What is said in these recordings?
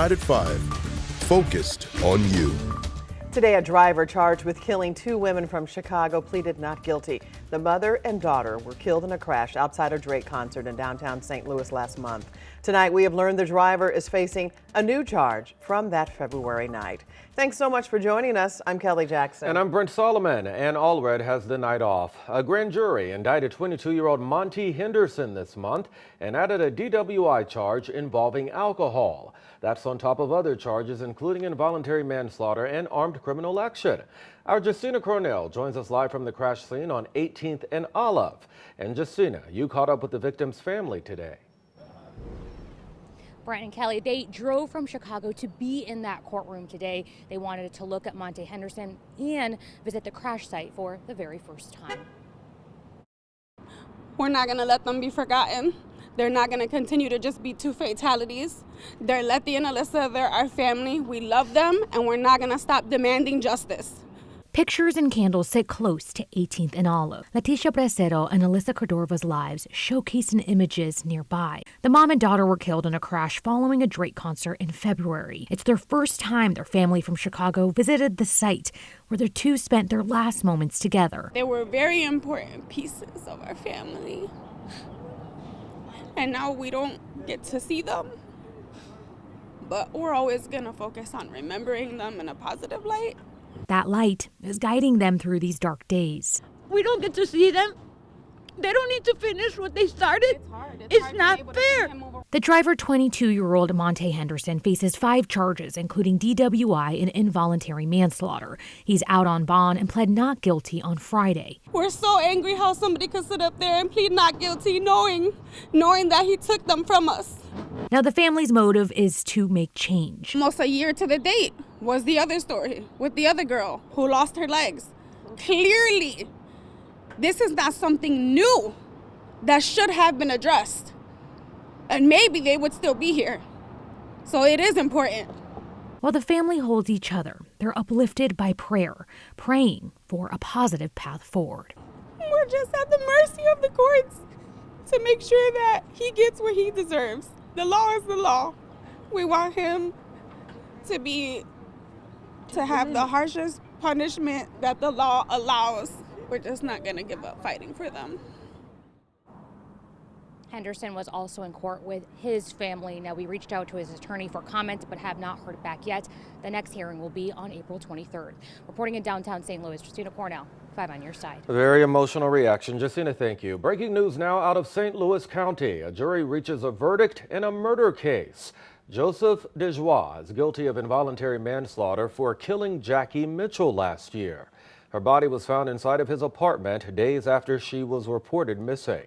At 5, focused on you. Today, a driver charged with killing 2 women from Chicago pleaded not guilty. The mother and daughter were killed in a crash outside a Drake concert in downtown St. Louis last month. Tonight, we have learned the driver is facing a new charge from that February night. Thanks so much for joining us. I'm Kelly Jackson. And I'm Brent Solomon. Ann Allred has the night off. A grand jury indicted 22-year-old Monty Henderson this month and added a DWI charge involving alcohol. That's on top of other charges, including involuntary manslaughter and armed criminal action. Our Justina Cornell joins us live from the crash scene on 18th and Olive. And Justina, you caught up with the victim's family today. Brent and Kelly, they drove from Chicago to be in that courtroom today. They wanted to look at Monty Henderson and visit the crash site for the very first time. We're not going to let them be forgotten. They're not going to continue to just be 2 fatalities. They're Letty and Alyssa. They're our family. We love them, and we're not going to stop demanding justice. Pictures and candles sit close to 18th and Olive. Leticia Bracero and Alyssa Cordova's lives showcased in images nearby. The mom and daughter were killed in a crash following a Drake concert in February. It's their first time their family from Chicago visited the site where the 2 spent their last moments together. They were very important pieces of our family. And now we don't get to see them. But we're always going to focus on remembering them in a positive light. That light is guiding them through these dark days. We don't get to see them. They don't need to finish what they started. It's hard. It's not fair. The driver, 22-year-old Monty Henderson, faces 5 charges, including DWI and involuntary manslaughter. He's out on bond and pled not guilty on Friday. We're so angry how somebody could sit up there and plead not guilty knowing that he took them from us. Now, the family's motive is to make change. Almost a year to the date was the other story with the other girl who lost her legs. Clearly, this is not something new that should have been addressed. And maybe they would still be here. So it is important. While the family holds each other, they're uplifted by prayer, praying for a positive path forward. We're just at the mercy of the courts to make sure that he gets what he deserves. The law is the law. We want him to have the harshest punishment that the law allows. We're just not going to give up fighting for them. Henderson was also in court with his family. Now, we reached out to his attorney for comment, but have not heard back yet. The next hearing will be on April 23rd. Reporting in downtown St. Louis, Justina Cornell, 5 on your side. A very emotional reaction. Justina, thank you. Breaking news now out of St. Louis County. A jury reaches a verdict in a murder case. Joseph DeJoie is guilty of involuntary manslaughter for killing Jackie Mitchell last year. Her body was found inside of his apartment days after she was reported missing.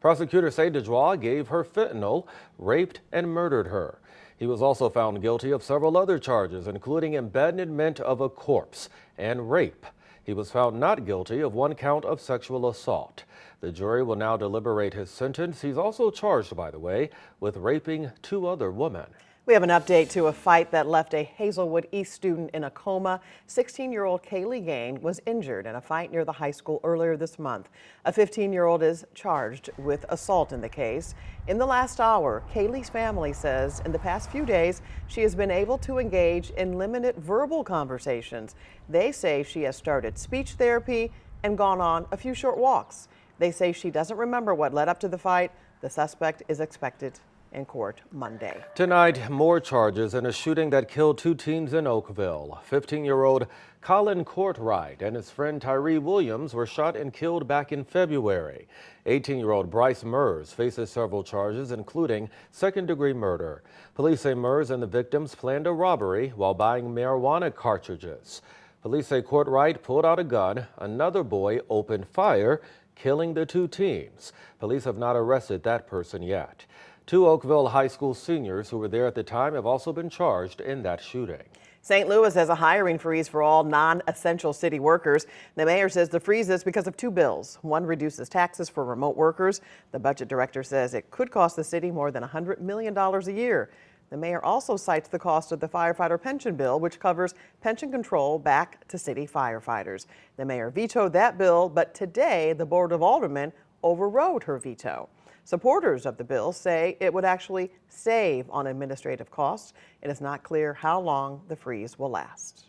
Prosecutors say DeJoie gave her fentanyl, raped, and murdered her. He was also found guilty of several other charges, including abandonment of a corpse and rape. He was found not guilty of 1 count of sexual assault. The jury will now deliberate his sentence. He's also charged, by the way, with raping 2 other women. We have an update to a fight that left a Hazelwood East student in a coma. 16-year-old Kaylee Gain was injured in a fight near the high school earlier this month. A 15-year-old is charged with assault in the case. In the last hour, Kaylee's family says in the past few days, she has been able to engage in limited verbal conversations. They say she has started speech therapy and gone on a few short walks. They say she doesn't remember what led up to the fight. The suspect is expected in court Monday. Tonight, more charges in a shooting that killed 2 teens in Oakville. 15-year-old Colin Courtwright and his friend Tyree Williams were shot and killed back in February. 18-year-old Bryce Murs faces several charges, including second-degree murder. Police say Murs and the victims planned a robbery while buying marijuana cartridges. Police say Courtwright pulled out a gun. Another boy opened fire, killing the 2 teens. Police have not arrested that person yet. 2 Oakville High School seniors who were there at the time have also been charged in that shooting. St. Louis has a hiring freeze for all non-essential city workers. The mayor says the freeze is because of 2 bills. One reduces taxes for remote workers. The budget director says it could cost the city more than $100 million a year. The mayor also cites the cost of the firefighter pension bill, which covers pension control back to city firefighters. The mayor vetoed that bill, but today the Board of Aldermen overrode her veto. Supporters of the bill say it would actually save on administrative costs. It is not clear how long the freeze will last.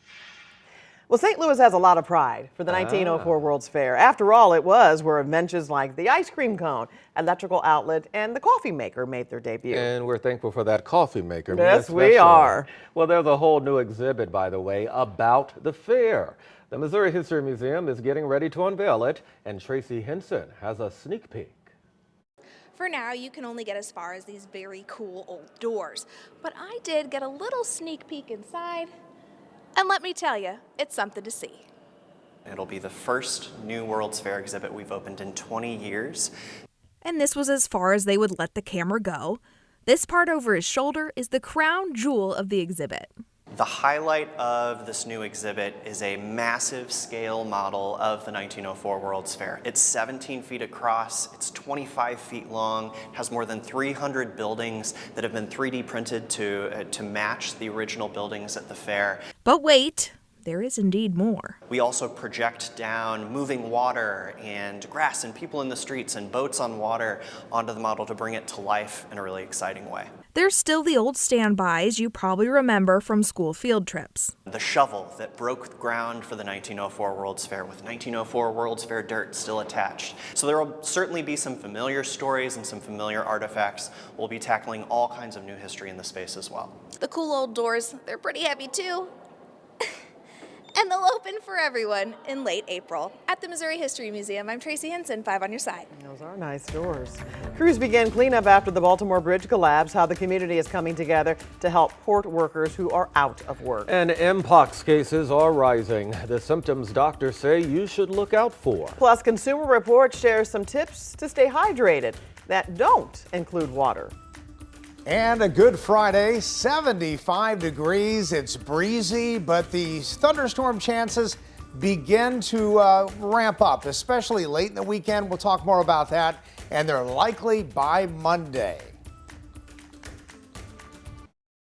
Well, St. Louis has a lot of pride for the 1904 World's Fair. After all, it was where inventions like the ice cream cone, electrical outlet, and the coffee maker made their debut. And we're thankful for that coffee maker. Yes, we are. Well, there's a whole new exhibit, by the way, about the fair. The Missouri History Museum is getting ready to unveil it, and Tracy Henson has a sneak peek. For now, you can only get as far as these very cool old doors, but I did get a little sneak peek inside. And let me tell you, it's something to see. It'll be the first new World's Fair exhibit we've opened in 20 years. And this was as far as they would let the camera go. This part over his shoulder is the crown jewel of the exhibit. The highlight of this new exhibit is a massive scale model of the 1904 World's Fair. It's 17 feet across, it's 25 feet long, has more than 300 buildings that have been 3D printed to match the original buildings at the fair. But wait, there is indeed more. We also project down moving water and grass and people in the streets and boats on water onto the model to bring it to life in a really exciting way. There's still the old standbys you probably remember from school field trips. The shovel that broke ground for the 1904 World's Fair with 1904 World's Fair dirt still attached. So there will certainly be some familiar stories and some familiar artifacts. We'll be tackling all kinds of new history in the space as well. The cool old doors, they're pretty heavy too. And they'll open for everyone in late April. At the Missouri History Museum, I'm Tracy Henson, 5 on your side. Those are nice doors. Crews began cleanup after the Baltimore Bridge collapse. How the community is coming together to help port workers who are out of work. And Mpox cases are rising. The symptoms doctors say you should look out for. Plus, Consumer Report shares some tips to stay hydrated that don't include water. And a good Friday, 75 degrees. It's breezy, but the thunderstorm chances begin to ramp up, especially late in the weekend. We'll talk more about that, and they're likely by Monday.